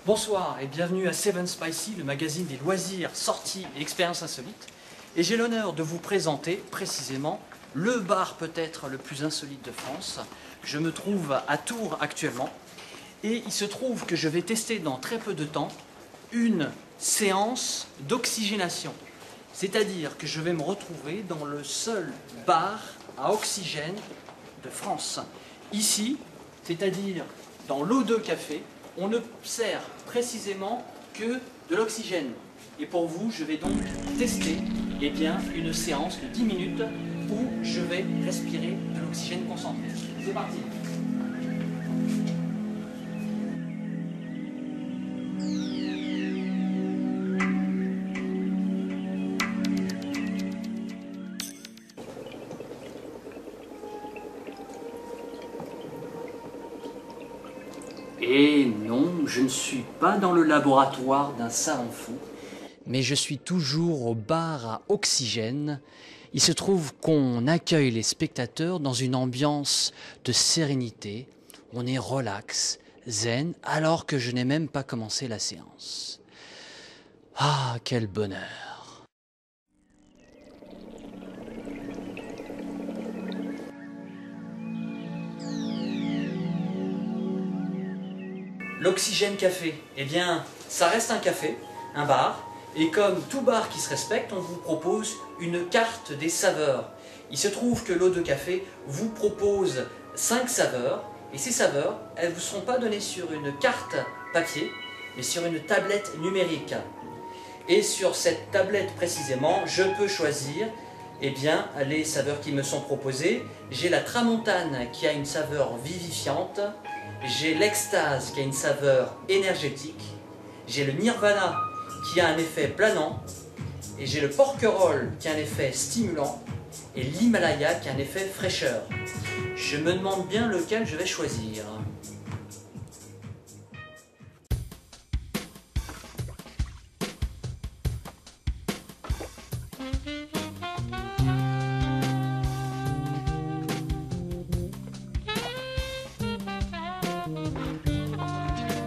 Bonsoir et bienvenue à Seven Spicy, le magazine des loisirs, sorties et expériences insolites. Et j'ai l'honneur de vous présenter précisément le bar peut-être le plus insolite de France. Je me trouve à Tours actuellement et il se trouve que je vais tester dans très peu de temps une séance d'oxygénation. C'est-à-dire que je vais me retrouver dans le seul bar à oxygène de France. Ici, c'est-à-dire dans l'O2 Café, on ne sert précisément que de l'oxygène. Et pour vous, je vais donc tester une séance de 10 minutes où je vais respirer de l'oxygène concentré. C'est parti. Et non, je ne suis pas dans le laboratoire d'un savant fou, mais je suis toujours au bar à oxygène. Il se trouve qu'on accueille les spectateurs dans une ambiance de sérénité. On est relax, zen, alors que je n'ai même pas commencé la séance. Ah, quel bonheur! L'Oxygène Café, eh bien, ça reste un café, un bar, et comme tout bar qui se respecte, on vous propose une carte des saveurs. Il se trouve que l'O2 Café vous propose 5 saveurs, et ces saveurs, elles ne vous seront pas données sur une carte papier, mais sur une tablette numérique. Et sur cette tablette précisément, je peux choisir les saveurs qui me sont proposées. J'ai la Tramontane qui a une saveur vivifiante, j'ai l'Extase qui a une saveur énergétique, j'ai le Nirvana qui a un effet planant, et j'ai le Porquerolles qui a un effet stimulant, et l'Himalaya qui a un effet fraîcheur. Je me demande bien lequel je vais choisir.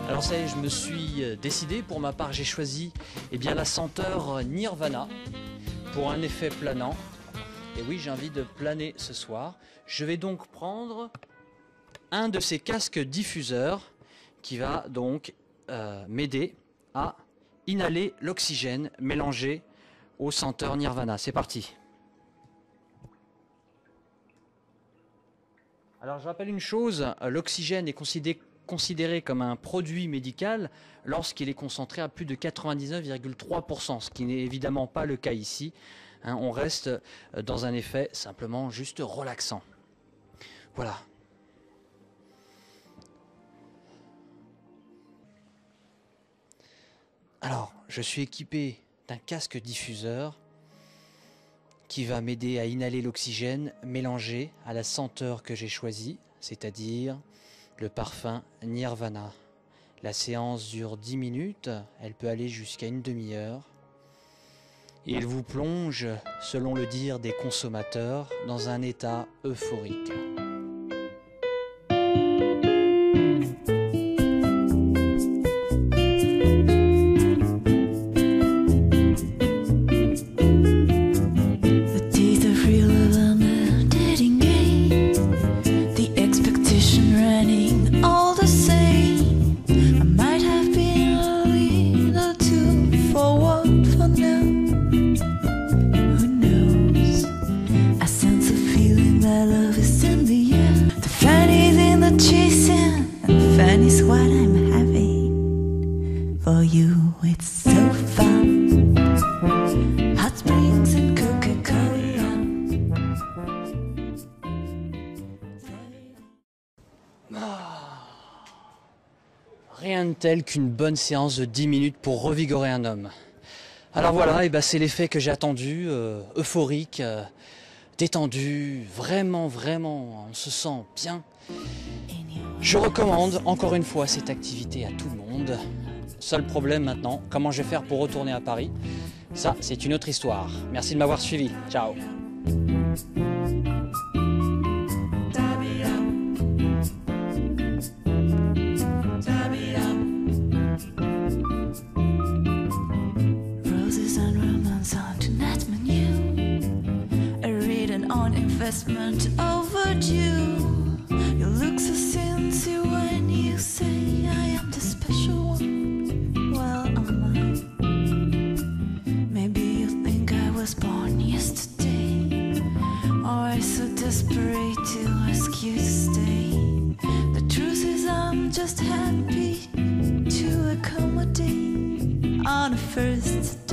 Alors ça y est, je me suis décidé. Pour ma part, j'ai choisi la senteur Nirvana pour un effet planant. Et oui, j'ai envie de planer ce soir. Je vais donc prendre un de ces casques diffuseurs qui va donc m'aider à inhaler l'oxygène mélangé au senteur Nirvana. C'est parti. Alors je rappelle une chose, l'oxygène est considéré comme un produit médical lorsqu'il est concentré à plus de 99,3%, ce qui n'est évidemment pas le cas ici. On reste dans un effet simplement juste relaxant. Voilà. Alors, je suis équipé d'un casque diffuseur qui va m'aider à inhaler l'oxygène mélangé à la senteur que j'ai choisie, c'est-à-dire le parfum Nirvana. La séance dure 10 minutes, elle peut aller jusqu'à une demi-heure. Et il vous plonge, selon le dire des consommateurs, dans un état euphorique. For you, it's so fun. Hot springs and Coca-Cola. Rien de tel qu'une bonne séance de 10 minutes pour revigorer un homme. Alors voilà, c'est l'effet que j'ai attendu, euphorique, détendu, vraiment, on se sent bien. Je recommande encore une fois cette activité à tout le monde. Seul problème maintenant, comment je vais faire pour retourner à Paris? Ça, c'est une autre histoire. Merci de m'avoir suivi. Ciao. Turn it up. investment overdue. You look so sincere when you say I am the special one. Well, am I? Maybe you think I was born yesterday, or I so desperate to ask you to stay. The truth is I'm just happy to accommodate on a first